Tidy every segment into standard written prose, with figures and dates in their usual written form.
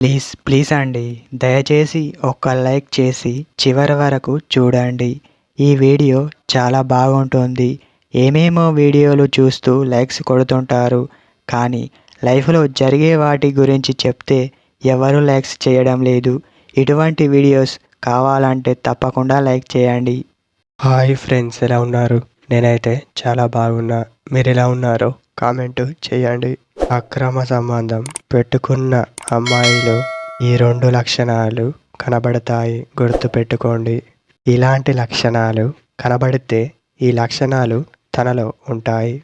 Please please అండి, దయచేసి ఒక్క లైక్ చేసి చివరి వరకు చూడండి. ఈ వీడియో చాలా బాగుంటుంది. ఏమేమో వీడియోలు చూస్తూ లైక్స్ కొడుతుంటారు, కానీ లైఫ్లో జరిగే వాటి గురించి చెప్తే ఎవరు లైక్స్ చేయడం లేదు. ఇటువంటి వీడియోస్ కావాలంటే తప్పకుండా లైక్ చేయండి. హాయ్ ఫ్రెండ్స్, ఎలా ఉన్నారు? నేనైతే చాలా బాగున్నా. మీరు ఎలా ఉన్నారో కామెంట్ చేయండి. అక్రమ సంబంధం పెట్టుకున్న అమ్మాయిలు ఈ 2 లక్షణాలు కనబడతాయి, గుర్తుపెట్టుకోండి. ఇలాంటి లక్షణాలు కనబడితే ఈ లక్షణాలు తనలో ఉంటాయి.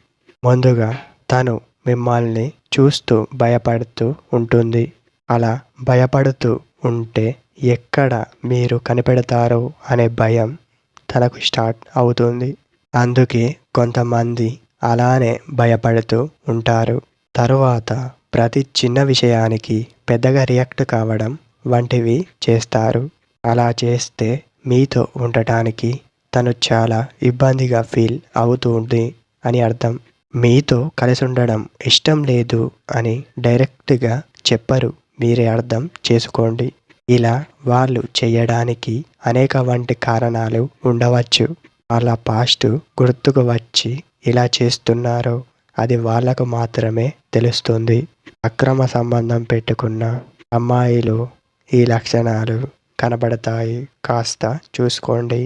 ముందుగా తను మిమ్మల్ని చూస్తూ భయపడుతూ ఉంటుంది. అలా భయపడుతూ ఉంటే ఎక్కడ మీరు కనిపెడతారో అనే భయం తనకు స్టార్ట్ అవుతుంది. అందుకే కొంతమంది అలానే భయపడుతూ ఉంటారు. తరువాత ప్రతి చిన్న విషయానికి పెద్దగా రియాక్ట్ కావడం వంటివి చేస్తారు. అలా చేస్తే మీతో ఉండటానికి తను చాలా ఇబ్బందిగా ఫీల్ అవుతుంది అని అర్థం. మీతో కలిసి ఉండడం ఇష్టం లేదు అని డైరెక్ట్గా చెప్పరు, మీరే అర్థం చేసుకోండి. ఇలా వాళ్ళు చేయడానికి అనేక వంటి కారణాలు ఉండవచ్చు. వాళ్ళ పాస్ట్ గుర్తుకు వచ్చి ఇలా చేస్తున్నారో అది వాళ్ళకు మాత్రమే తెలుస్తుంది. అక్రమ సంబంధం పెట్టుకున్న అమ్మాయిలు ఈ లక్షణాలు కనబడతాయి, కాస్త చూసుకోండి.